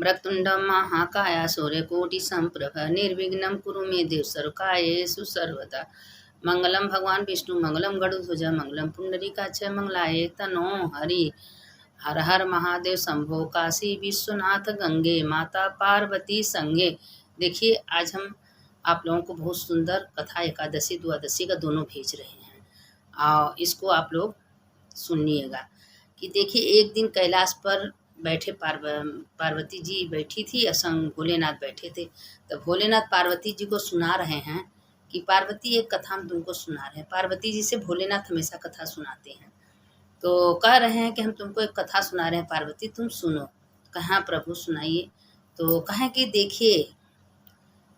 वक्रतुण्डं महाकाय सूर्यकोटिसम्प्रभ निर्विघ्नं कुरु मे देव सर्वकार्येषु सर्वदा। मंगलम भगवान विष्णु मंगलम गरुड़ध्वज मंगलम पुंडरीकाक्ष मंगलाय तनो हरि। हर हर महादेव शंभो काशी विश्वनाथ गंगे माता पार्वती संगे। देखिए आज हम आप लोगों को बहुत सुंदर कथा एकादशी द्वादशी का दोनों भेज रहे हैं और इसको आप लोग सुनिएगा कि देखिए एक दिन कैलाश पर बैठे पार्वती जी बैठी थी और संग भोलेनाथ बैठे थे। तो भोलेनाथ पार्वती जी को सुना रहे हैं कि पार्वती एक कथा हम तुमको सुना रहे हैं। पार्वती जी से भोलेनाथ हमेशा कथा सुनाते हैं तो कह रहे हैं कि हम तुमको एक कथा सुना रहे हैं पार्वती तुम सुनो। कहाँ प्रभु सुनाइए। तो कहें कि देखिए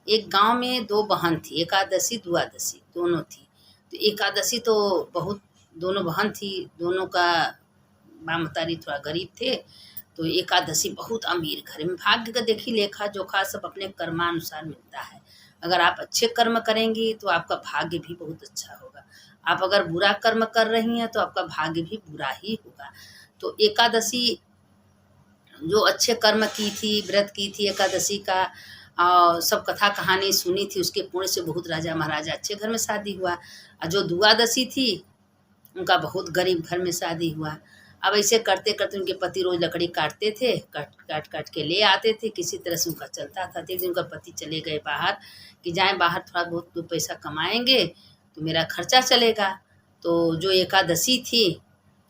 एक गांव में दो बहन थी एकादशी द्वादशी दोनों थी। तो एकादशी तो बहुत दोनों बहन थी दोनों का मामतारी थोड़ा गरीब थे। तो एकादशी बहुत अमीर घर में भाग्य का देखी लेखा जोखा सब अपने कर्मानुसार मिलता है। अगर आप अच्छे कर्म करेंगी तो आपका भाग्य भी बहुत अच्छा होगा। आप अगर बुरा कर्म कर रही हैं तो आपका भाग्य भी बुरा ही होगा। तो एकादशी जो अच्छे कर्म की थी व्रत की थी एकादशी का और सब कथा कहानी सुनी थी उसके पुण्य से बहुत राजा महाराजा अच्छे घर में शादी हुआ। और जो द्वादशी थी उनका बहुत गरीब घर में शादी हुआ। अब ऐसे करते करते उनके पति रोज लकड़ी काटते थे काट के ले आते थे किसी तरह से उनका चलता था। एक दिन उनका पति चले गए बाहर कि जाएं बाहर थोड़ा बहुत दो पैसा कमाएंगे तो मेरा खर्चा चलेगा। तो जो एकादशी थी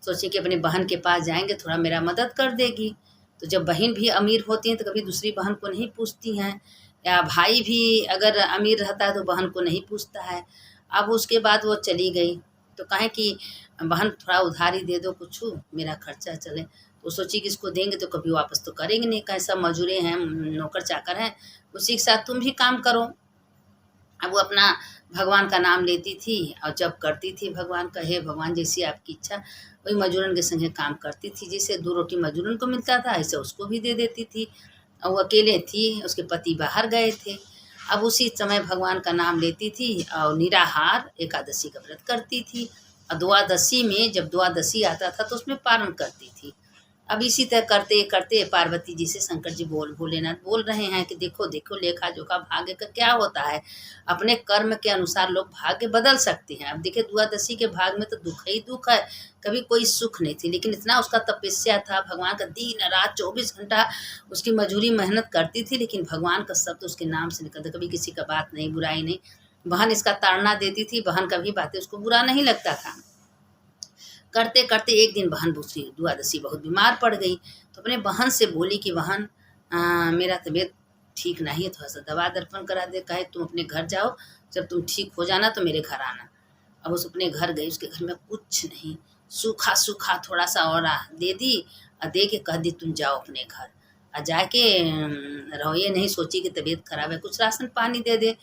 सोचे कि अपनी बहन के पास जाएंगे थोड़ा मेरा मदद कर देगी। तो जब बहन भी अमीर होती हैं तो कभी दूसरी बहन को नहीं पूछती हैं या भाई भी अगर अमीर रहता है तो बहन को नहीं पूछता है। अब उसके बाद वो चली गई तो कहें कि बहन थोड़ा उधारी दे दो कुछ मेरा खर्चा चले। तो सोची कि इसको देंगे तो कभी वापस तो करेंगे नहीं कैसा मजूरे हैं नौकर चाकर हैं उसी के साथ तुम भी काम करो। अब वो अपना भगवान का नाम लेती थी और जब करती थी भगवान का हे भगवान जैसी आपकी इच्छा वही मजूरन के संगे काम करती थी। जैसे 2 रोटी मजूरन को मिलता था ऐसे उसको भी दे देती थी। और वो अकेले थी उसके पति बाहर गए थे। अब उसी समय भगवान का नाम लेती थी और निराहार एकादशी का व्रत करती थी। और द्वादशी में जब द्वादशी आता था तो उसमें पारण करती थी। अब इसी तरह करते करते पार्वती जी से शंकर जी भोलेनाथ बोल रहे हैं कि देखो देखो लेखा जोखा भाग्य का क्या होता है। अपने कर्म के अनुसार लोग भाग्य बदल सकते हैं। अब देखिए द्वादशी के भाग में तो दुख ही दुख है कभी कोई सुख नहीं थी। लेकिन इतना उसका तपस्या था भगवान का दिन रात 24 घंटा उसकी मजूरी मेहनत करती थी। लेकिन भगवान का शब्द उसके नाम से निकलता कभी किसी का बात नहीं बुराई नहीं। बहन इसका ताड़ना देती थी बहन का भी बातें उसको बुरा नहीं लगता था। करते करते एक दिन बहन दूसरी द्वादशी बहुत बीमार पड़ गई। तो अपने बहन से बोली कि बहन मेरा तबीयत ठीक नहीं है थोड़ा सा दवा दर्पण करा दे। कहे तुम अपने घर जाओ जब तुम ठीक हो जाना तो मेरे घर आना। अब उस अपने घर गई उसके घर में कुछ नहीं सूखा सूखा थोड़ा सा और दे दी और दे के कह दी तुम जाओ अपने घर और जाके रहो। ये नहीं सोची कि तबीयत खराब है कुछ राशन पानी दे दे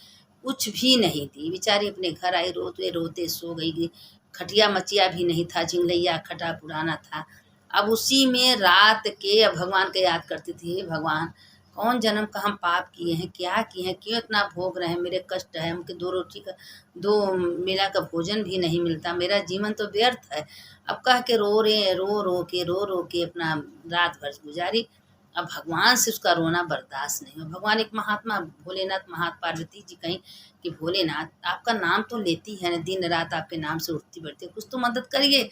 कुछ भी नहीं दी। बेचारी अपने घर आई रोते रोते सो गई। खटिया मचिया भी नहीं था झिंगलैया खटा पुराना था। अब उसी में रात के भगवान को याद करती थी हे भगवान कौन जन्म का हम पाप किए हैं क्या किए हैं क्यों इतना भोग रहे हैं मेरे कष्ट है हमके 2 रोटी का 2 मेला का भोजन भी नहीं मिलता मेरा जीवन तो व्यर्थ है। अब कह के रो के अपना रात भर गुजारी। अब भगवान से उसका रोना बर्दाश्त नहीं हुआ। भगवान एक महात्मा भोलेनाथ पार्वती जी कहीं कि भोलेनाथ आपका नाम तो लेती है ना दिन रात आपके नाम से उठती बैठती कुछ तो मदद करिए।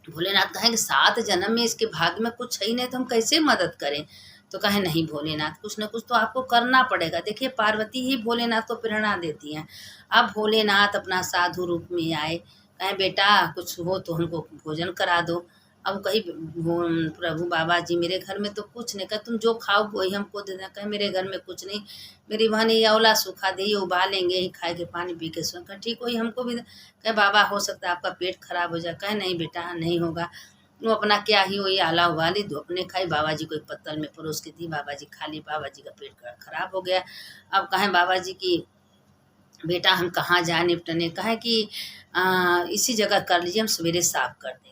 भोलेनाथ कहें कि 7 जन्म में इसके भाग्य में कुछ है ही नहीं तो हम कैसे मदद करें। तो कहे नहीं भोलेनाथ कुछ न कुछ तो आपको करना पड़ेगा। देखिए पार्वती ही भोलेनाथ को प्रेरणा देती हैं। अब भोलेनाथ अपना साधु रूप में आए कहें बेटा कुछ हो तो हमको भोजन करा दो। अब कही प्रभु बाबा जी मेरे घर में तो कुछ नहीं कहे तुम जो खाओ वही हमको दे देना। कहे मेरे घर में कुछ नहीं मेरी बहन ये अवला सूखा दे उबालेंगे ही खाए के पानी पी के सो। ठीक वही हमको भी कहे बाबा हो सकता है आपका पेट खराब हो जाए। कहे नहीं बेटा नहीं होगा वो अपना क्या ही वही आला उबाली दो अपने खाई बाबा जी को एक पत्तल में परोस के दी बाबा जी खा ली। बाबा जी का पेट खराब हो गया। अब कहें बाबा जी की बेटा हम कहाँ जाए निपटने। कहे कि इसी जगह कर लीजिए हम सवेरे साफ कर देंगे।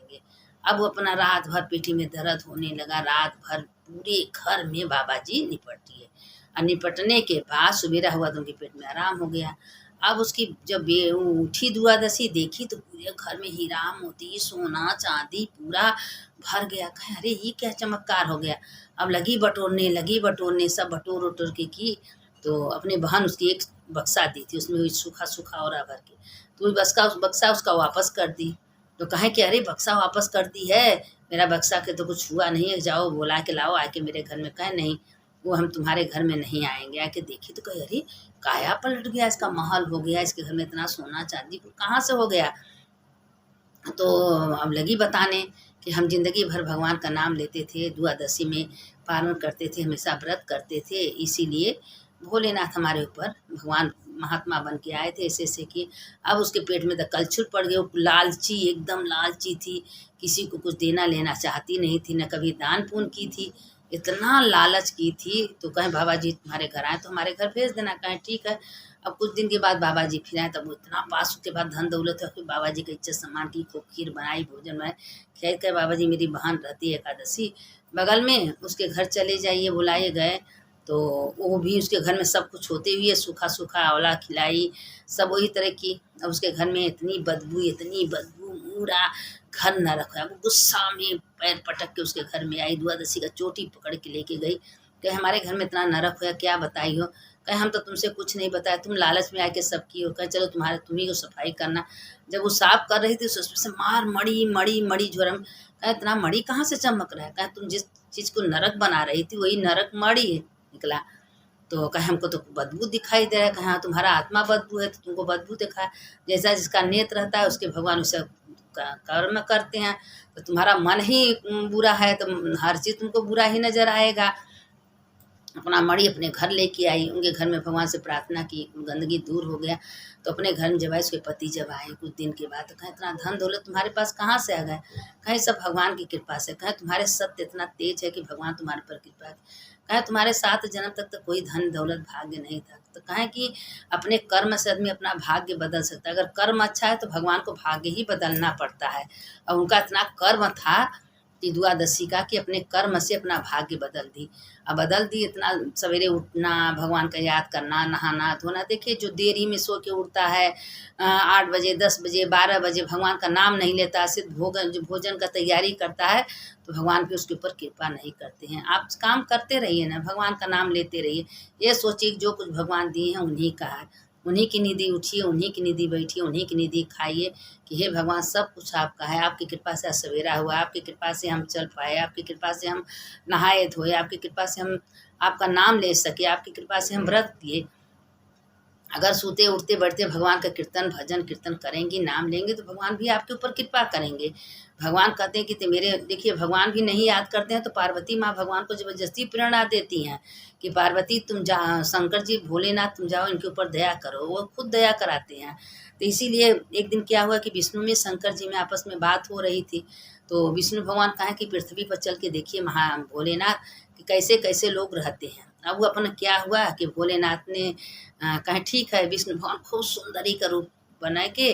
अब वो अपना रात भर पेटी में दर्द होने लगा रात भर पूरे घर में बाबा जी निपट दिए और निपटने के बाद सवेरा हुआ तो उनके पेट में आराम हो गया। अब उसकी जब वो उठी द्वादशी देखी तो पूरे घर में हीरा मोती सोना चांदी पूरा भर गया। कहे अरे ये क्या चमत्कार हो गया। अब लगी बटोरने सब बटोर उटोर के की। तो अपने बहन उसकी एक बक्सा दी थी, उसमें वही सूखा सूखा और भर के, तो वही बक्सा उसका वापस कर दी। तो कहे कि अरे बक्सा वापस कर दी है, मेरा बक्सा के तो कुछ हुआ नहीं है, जाओ बुला के लाओ आके मेरे घर में। कहे नहीं, वो हम तुम्हारे घर में नहीं आएंगे। आके देखी तो कहे अरे काया पलट गया, इसका महल हो गया, इसके घर में इतना सोना चांदी कहाँ से हो गया। तो अब लगी बताने कि हम जिंदगी भर भगवान का नाम लेते थे, द्वादशी में पारण करते थे, हमेशा व्रत करते थे, इसीलिए भोलेनाथ हमारे ऊपर भगवान महात्मा बन के आए थे ऐसे ऐसे कि अब उसके पेट में तो कलछुल पड़ गया। वो लालची एकदम लालची थी, किसी को कुछ देना लेना चाहती नहीं थी, न कभी दान पुण्य की थी, इतना लालच की थी। तो कहें बाबा जी तुम्हारे घर आए तो हमारे घर भेज देना। कहें ठीक है। अब कुछ दिन के बाद बाबा जी फिर आए, तब वो इतना पास उसके बाद धन दौलत है, फिर बाबा जी का इज्जत सम्मान की, खूब खीर बनाई, भोजन बनाए, खैर कहे बाबा जी मेरी बहन रहती है एकादशी बगल में, उसके घर चले जाइए। बुलाए गए तो वो भी उसके घर में सब कुछ होते हुए सूखा सूखा आंवला खिलाई, सब वही तरह की। अब उसके घर में इतनी बदबू पूरा घर न रखा। वो गुस्सा में पैर पटक के उसके घर में आई, द्वादशी का चोटी पकड़ के लेके गई। कहे हमारे घर में इतना नरक हुआ, क्या बताई हो। कहे हम तो तुमसे कुछ नहीं बताया, तुम लालच में आके सब की हो। कहे चलो तुम ही को सफाई करना। जब वो साफ कर रही थी तो उसमें से मार मड़ी झोरम। कहे इतना मड़ी कहाँ से चमक रहा है। कहे तुम जिस चीज़ को नरक बना रही थी वही नरक मड़ी है निकला। तो कहे हमको तो बदबू दिखाई दे रहा है। कहे हाँ तुम्हारा आत्मा बदबू है तो तुमको बदबू दिखा है। जैसा जिसका नेत्र रहता है उसके भगवान उसे कर्म करते हैं। तो तुम्हारा मन ही बुरा है तो हर चीज़ तुमको बुरा ही नजर आएगा। अपना मणि अपने घर लेके आई, उनके घर में भगवान से प्रार्थना की, गंदगी दूर हो गया। तो अपने घर में जब आए उसके पति जब आए कुछ दिन के बाद, तो कहें इतना धन दौलत तुम्हारे पास कहाँ से आ गए। कहें सब भगवान की कृपा से। कहें तुम्हारे सत्य इतना तेज है कि भगवान तुम्हारे पर कृपा है। कहें तुम्हारे 7 जन्म तक तो कोई धन दौलत भाग्य नहीं था। तो कहें कि अपने कर्म से आदमी अपना भाग्य बदल सकता है। अगर कर्म अच्छा है तो भगवान को भाग्य ही बदलना पड़ता है। और उनका इतना कर्म था कि द्वादशी का कि अपने कर्म से अपना भाग्य बदल दी। अब बदल दी, इतना सवेरे उठना, भगवान का याद करना, नहाना धोना। देखिए जो देरी में सो के उठता है 8 बजे 10 बजे 12 बजे भगवान का नाम नहीं लेता, सिर्फ भोजन का तैयारी करता है, तो भगवान भी उसके ऊपर कृपा नहीं करते हैं। आप काम करते रहिए ना, भगवान का नाम लेते रहिए। ये सोचिए कि जो कुछ भगवान दिए हैं उन्हीं का है, उन्हीं की निधि उठिए, उन्हीं की निधि बैठिए, उन्हीं की निधि खाइए कि हे भगवान सब कुछ आपका है। आपकी कृपा से आज सवेरा हुआ, आपकी कृपा से हम चल पाए, आपकी कृपा से हम नहाए धोए, आपकी कृपा से हम आपका नाम ले सके, आपकी कृपा से हम व्रत किए। अगर सोते उठते बैठते भगवान का कीर्तन भजन कीर्तन करेंगे, नाम लेंगे, तो भगवान भी आपके ऊपर कृपा करेंगे। भगवान कहते हैं कि मेरे देखिए भगवान भी नहीं याद करते हैं तो पार्वती माँ भगवान को ज़बरदस्ती प्रेरणा देती हैं कि पार्वती तुम जा, शंकर जी भोलेनाथ तुम जाओ इनके ऊपर दया करो। वो खुद दया कराते हैं। तो इसीलिए एक दिन क्या हुआ कि विष्णु में शंकर जी में आपस में बात हो रही थी। तो विष्णु भगवान कहें कि पृथ्वी पर चल के देखिए भोलेनाथ कि कैसे कैसे लोग रहते हैं। अब वो अपना क्या हुआ कि भोलेनाथ ने कहें ठीक है। विष्णु भगवान खूब सुंदरी का रूप बना के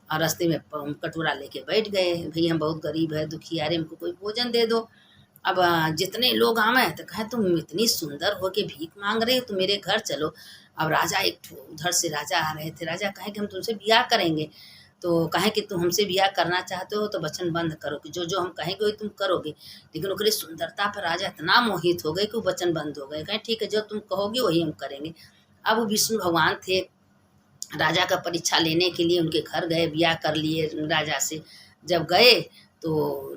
और रास्ते में कटोरा लेके बैठ गए। भई हम बहुत गरीब है, दुखिया रे, हमको कोई भोजन दे दो। अब जितने लोग आवे तो कहें तुम इतनी सुंदर हो के भीख मांग रहे हो तो मेरे घर चलो। अब राजा एक उधर से राजा आ रहे थे। राजा कहें कि हम तुमसे ब्याह करेंगे। तो कहें कि तुम हमसे ब्याह करना चाहते हो तो वचन बंद करो कि जो जो हम कहेंगे वही तुम करोगे। लेकिन ओकरी सुंदरता पर राजा इतना मोहित हो गए कि वो वचन बंद हो गए। कहें ठीक है जो तुम कहोगे वही हम करेंगे। अब वो विष्णु भगवान थे, राजा का परीक्षा लेने के लिए उनके घर गए, ब्याह कर लिए राजा से। जब गए तो